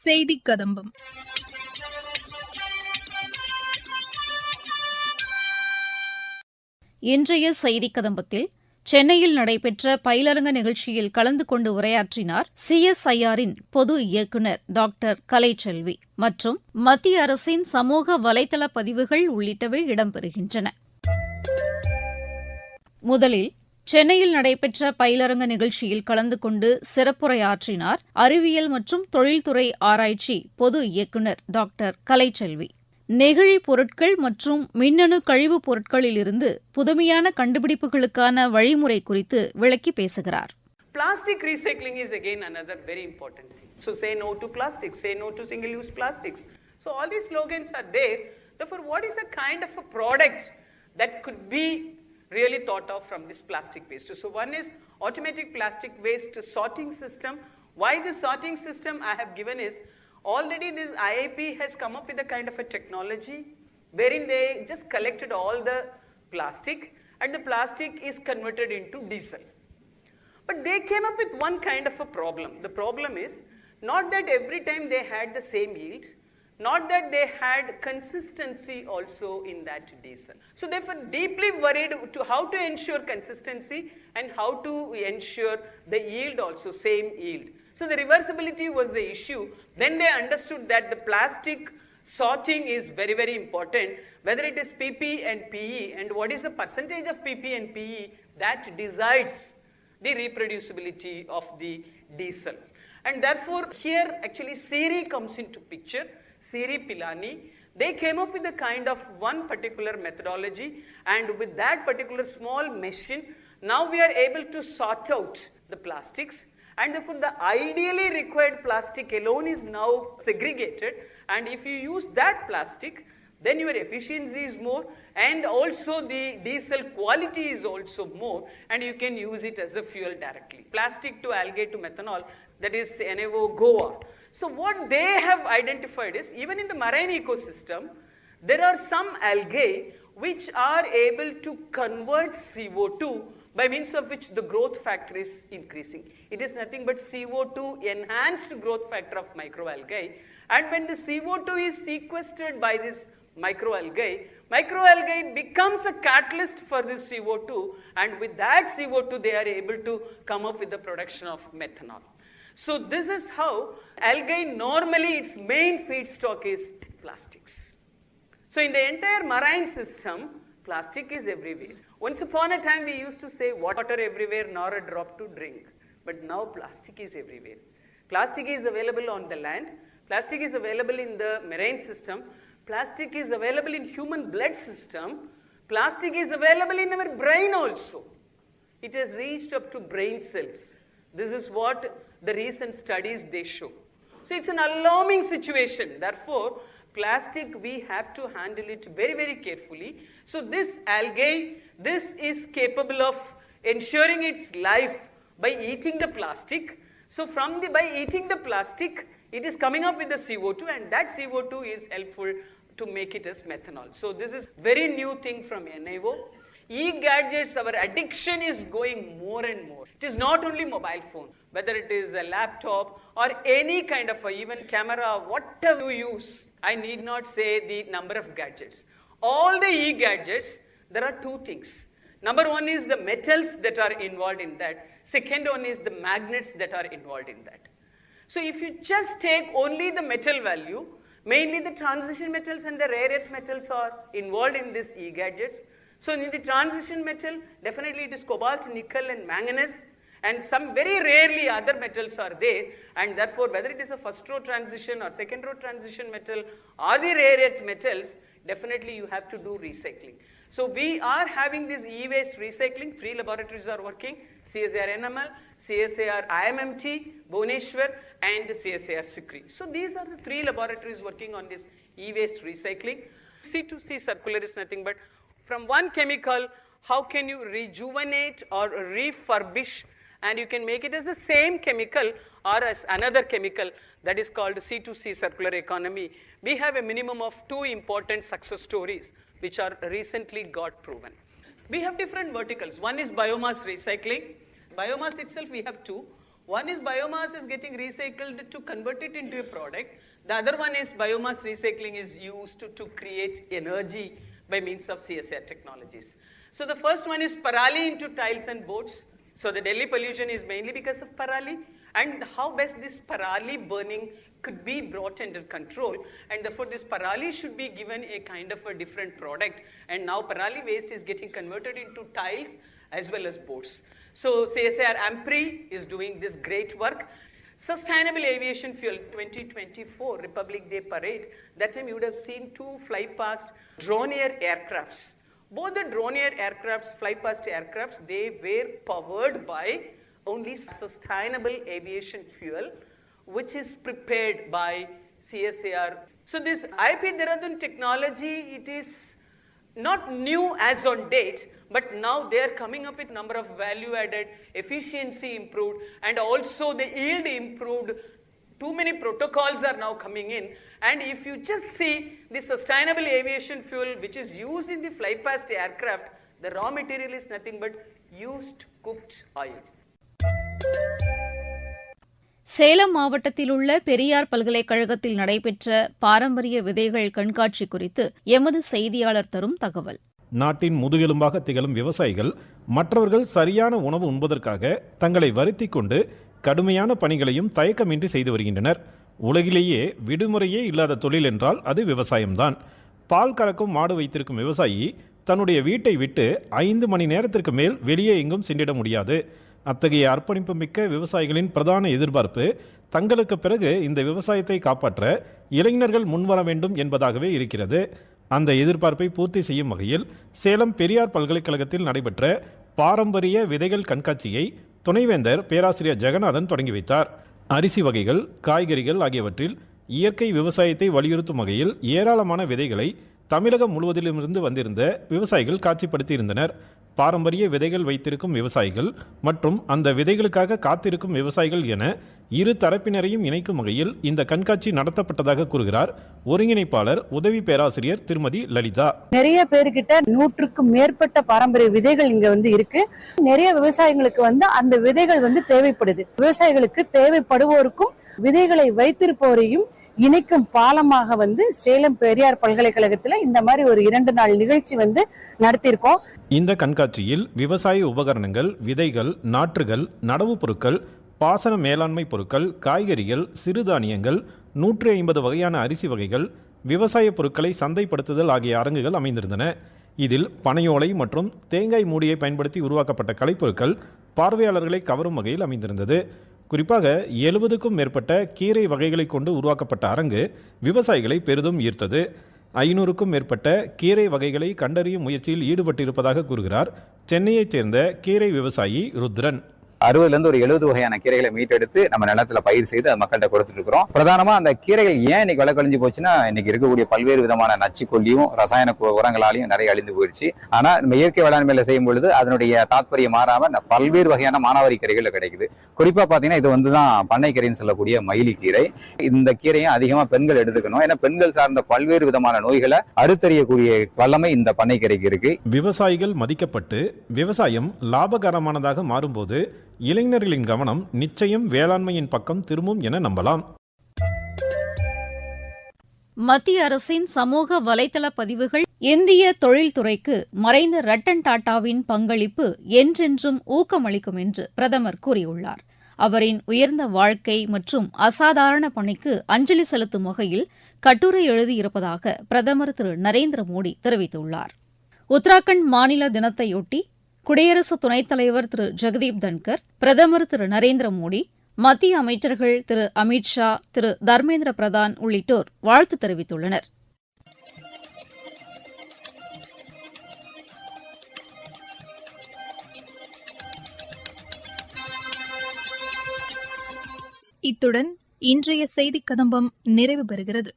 செய்திக் கதம்பம். இன்றைய செய்திக் கதம்பத்தில் சென்னையில் நடைபெற்ற பயிலரங்க நிகழ்ச்சியில் கலந்து கொண்டு உரையாற்றினார் CSIRஇன் பொது இயக்குநர் டாக்டர் கலைச்செல்வி மற்றும் மத்திய அரசின் சமூக வலைதள பதிவுகள் உள்ளிட்டவை இடம்பெறுகின்றன. முதலில் சென்னையில் நடைபெற்ற பயிலரங்க நிகழ்ச்சியில் கலந்து கொண்டு சிறப்புரையாற்றினார் அறிவியல் மற்றும் தொழில்துறை ஆராய்ச்சி பொது இயக்குநர் டாக்டர் கலைச்செல்வி. நெகிழி பொருட்கள் மற்றும் மின்னணு கழிவுப் பொருட்களிலிருந்து புதுமையான கண்டுபிடிப்புகளுக்கான வழிமுறை குறித்து விளக்கி பேசுகிறார். Plastic recycling is again another very important thing. So say no to plastics, say no to single-use plastics. So all these slogans are there. Therefore, what is a kind of a product that could be really thought of from this plastic waste? So one is automatic plastic waste sorting system. Why this sorting system I have given is, already this IIP has come up with a kind of a technology wherein they just collected all the plastic and the plastic is converted into diesel. But they came up with one kind of a problem. The problem is not that every time they had the same yield, not that they had consistency also in that diesel. So they were deeply worried to how to ensure consistency and how to ensure the yield also, same yield. So the reversibility was the issue. Then they understood that the plastic sorting is very, very important, whether it is PP and PE, and what is the percentage of PP and PE that decides the reproducibility of the diesel. And therefore here actually Siri comes into picture, Siri Pilani. They came up with a kind of one particular methodology, and with that particular small machine, now we are able to sort out the plastics. And therefore, the ideally required plastic alone is now segregated. And if you use that plastic, then your efficiency is more, and also the diesel quality is also more, and you can use it as a fuel directly. Plastic to algae to methanol, that is NAO Goa. So what they have identified is, even in the marine ecosystem, there are some algae which are able to convert CO2 by means of which the growth factor is increasing. It is nothing but CO2 enhanced growth factor of microalgae. And when the CO2 is sequestered by this microalgae becomes a catalyst for this CO2, and with that CO2 they are able to come up with the production of methanol. So this is how algae normally its main feedstock is plastics. So in the entire marine system, plastic is everywhere. Once upon a time we used to say water everywhere nor a drop to drink, but now plastic is everywhere. Plastic is available on the land, plastic is available in the marine system, plastic is available in human blood system, plastic is available in our brain also. It has reached up to brain cells. This is what the recent studies they show. So it's an alarming situation. Therefore, plastic, we have to handle it very, very carefully. So this algae, this is capable of ensuring its life by eating the plastic. So by eating the plastic, it is coming up with the CO2, and that CO2 is helpful to make it as methanol. So this is very new thing from NAO. E-gadgets, our addiction is going more and more. It is not only mobile phone, whether it is a laptop or any kind of even camera, whatever you use. I need not say the number of gadgets. All the e-gadgets, there are two things. Number one is the metals that are involved in that. Second one is the magnets that are involved in that. So if you just take only the metal value, mainly the transition metals and the rare earth metals are involved in these e-gadgets. So in the transition metal, definitely it is cobalt, nickel and manganese, and some very rarely other metals are there, and therefore whether it is a first row transition or second row transition metal or the rare earth metals, definitely you have to do recycling. So we are having this e-waste recycling. 3 laboratories are working: CSIR NML, CSIR IMMT, Bhubaneswar, and CSIR Sikri. So these are the 3 laboratories working on this e-waste recycling. C2C circular is nothing but from one chemical, how can you rejuvenate or refurbish, and you can make it as the same chemical or as another chemical, that is called C2C circular economy. We have a minimum of 2 important success stories which are recently got proven. We have different verticals. One is biomass recycling. Biomass itself we have 2. One is biomass is getting recycled to convert it into a product. The other one is biomass recycling is used to create energy by means of CSIR technologies. So the first one is parali into tiles and boards. So the Delhi pollution is mainly because of parali, and how best this parali burning could be brought under control, and therefore this parali should be given a kind of a different product, and now parali waste is getting converted into tiles as well as boards. So CSIR AMPRI is doing this great work. Sustainable Aviation Fuel 2024 Republic Day Parade, that time you would have seen 2 fly-past Dornier aircrafts. Both the Dornier aircrafts, fly-past aircrafts, they were powered by only sustainable aviation fuel, which is prepared by CSIR. So this IP Dehradun technology, it is not new as on date, but now they are coming up with number of value added, efficiency improved, and also the yield improved. Too many protocols are now coming in, and if you just see the sustainable aviation fuel which is used in the fly-past aircraft, the raw material is nothing but used cooked oil. Salem மாவட்டத்தில் உள்ள பெரியார் பல்கலைக்கழகத்தில் நடைபெற்ற பாரம்பரிய விதைகள் கண்காட்சி குறித்து எமது செய்தியாளர் தரும் தகவல். நாட்டின் முதுகெலும்பாக திகழும் விவசாயிகள் மற்றவர்கள் சரியான உணவு உண்பதற்காக தங்களை வருத்திக் கொண்டு கடுமையான பணிகளையும் தயக்கமின்றி செய்து வருகின்றனர். உலகிலேயே விடுமுறையே இல்லாத தொழில் என்றால் அது விவசாயம்தான். பால் கறக்கும் மாடு வைத்திருக்கும் விவசாயி தன்னுடைய வீட்டை விட்டு 5 மணி நேரத்திற்கு மேல் வெளியே எங்கும் சென்றிட முடியாது. அத்தகைய அர்ப்பணிப்பு மிக்க விவசாயிகளின் பிரதான எதிர்பார்ப்பு தங்களுக்கு பிறகு இந்த விவசாயத்தை காப்பாற்ற இளைஞர்கள் முன்வர வேண்டும் என்பதாகவே இருக்கிறது. அந்த எதிர்பார்ப்பை பூர்த்தி செய்யும் வகையில் சேலம் பெரியார் பல்கலைக்கழகத்தில் நடைபெற்ற பாரம்பரிய விதைகள் கண்காட்சியை துணைவேந்தர் பேராசிரியர் ஜெகநாதன் தொடங்கி வைத்தார். அரிசி வகைகள், காய்கறிகள் ஆகியவற்றில் இயற்கை விவசாயத்தை வலியுறுத்தும் வகையில் ஏராளமான விதைகளை தமிழகம் முழுவதிலுமிருந்து வந்திருந்த விவசாயிகள் காட்சிப்படுத்தியிருந்தனர். பாரம்பரிய விதைகள் வைத்திருக்கும் விவசாயிகள் மற்றும் அந்த விதைகளுக்காக காத்திருக்கும் விவசாயிகள் என இரு தரப்பினரையும் இணைக்கும் வகையில் இந்த கண்காட்சி நடத்தப்பட்டதாக கூறுகிறார் ஒருங்கிணைப்பாளர் உதவி பேராசிரியர் திருமதி லலிதா. நிறைய பேர்கிட்ட 100க்கும் மேற்பட்ட பாரம்பரிய விதைகள் இங்க இருக்கு. நிறைய விவசாயிகளுக்கு அந்த விதைகள் தேவைப்படுது. விவசாயிகளுக்கு தேவைப்படுவோருக்கும் விதைகளை வைத்திருப்பவரையும் இணைக்கும் பாலமாக சேலம் பெரியார் பல்கலைக்கழகத்துல இந்த மாதிரி ஒரு 2 நாள் நிகழ்ச்சி நடத்தியிருக்கோம். இந்த கண்காட்சியில் விவசாய உபகரணங்கள், விதைகள், நாற்றுகள், நடவு பொருட்கள், பாசன மேலாண்மை பொருட்கள், காய்கறிகள், சிறுதானியங்கள், 150 வகையான அரிசி வகைகள், விவசாய பொருட்களை சந்தைப்படுத்துதல் ஆகிய அரங்குகள் அமைந்திருந்தன. இதில் பனையோலை மற்றும் தேங்காய் மூடியை பயன்படுத்தி உருவாக்கப்பட்ட கலைப்பொருட்கள் பார்வையாளர்களை கவரும் வகையில் அமைந்திருந்தது. குறிப்பாக 70க்கும் மேற்பட்ட கீரை வகைகளை கொண்டு உருவாக்கப்பட்ட அரங்கு விவசாயிகளை பெரிதும் ஈர்த்தது. 500க்கும் மேற்பட்ட கீரை வகைகளை கண்டறியும் முயற்சியில் ஈடுபட்டிருப்பதாக கூறுகிறார் சென்னையைச் சேர்ந்த கீரை விவசாயி ருத்ரன். 60லேருந்து ஒரு 70 வகையான கீரைகளை மீட்டெடுத்து நம்ம நிலத்துல பயிர் செய்து அது மக்கள்கிட்ட கொடுத்துட்டு இருக்கிறோம். பிரதானமா அந்த கீரைகள் ஏன் இன்னைக்கு விலை கழிஞ்சு போச்சுன்னா, இன்னைக்கு இருக்கக்கூடிய பல்வேறு விதமான நச்சுக்கொல்லியும் ரசாயன உரங்களாலையும் நிறைய அழிந்து போயிடுச்சு. ஆனா நம்ம இயற்கை வேளாண்மையில செய்யும் பொழுது அதனுடைய தாத்பரியம் மாறாம பல்வேறு வகையான மானாவாரி கீரைகள் கிடைக்குது. குறிப்பா பாத்தீங்கன்னா இது தான் பண்ணை கீரைன்னு சொல்லக்கூடிய மயிலி கீரை. இந்த கீரையும் அதிகமா பெண்கள் எடுத்துக்கணும். ஏன்னா பெண்கள் சார்ந்த பல்வேறு விதமான நோய்களை அறுத்தறியக்கூடிய வல்லமை இந்த பண்ணை கீரைக்கு இருக்கு. விவசாயிகள் மதிக்கப்பட்டு விவசாயம் லாபகரமானதாக மாறும்போது இளைஞர்களின் கவனம் நிச்சயம் வேளாண்மையின் பக்கம் திரும்பும் என நம்பலாம். மத்திய அரசின் சமூக வலைதள பதிவுகள் இந்திய தொழில்துறைக்கு மறைந்த ரட்டன் டாடாவின் பங்களிப்பு என்றென்றும் ஊக்கமளிக்கும் என்று பிரதமர் கூறியுள்ளார். அவரின் உயர்ந்த வாழ்க்கை மற்றும் அசாதாரண பணிக்கு அஞ்சலி செலுத்தும் வகையில் கட்டுரை எழுதியிருப்பதாக பிரதமர் திரு நரேந்திர மோடி தெரிவித்துள்ளார். உத்தராகண்ட் மாநில தினத்தையொட்டி குடியரசு துணைத் தலைவர் திரு ஜெகதீப் தன்கர், பிரதமர் திரு நரேந்திர மோடி, மத்திய அமைச்சர்கள் திரு அமித் ஷா, திரு தர்மேந்திர பிரதான் உள்ளிட்டோர் வாழ்த்து தெரிவித்துள்ளனர். இத்துடன் இன்றைய செய்திக் கதம்பம் நிறைவு பெறுகிறது.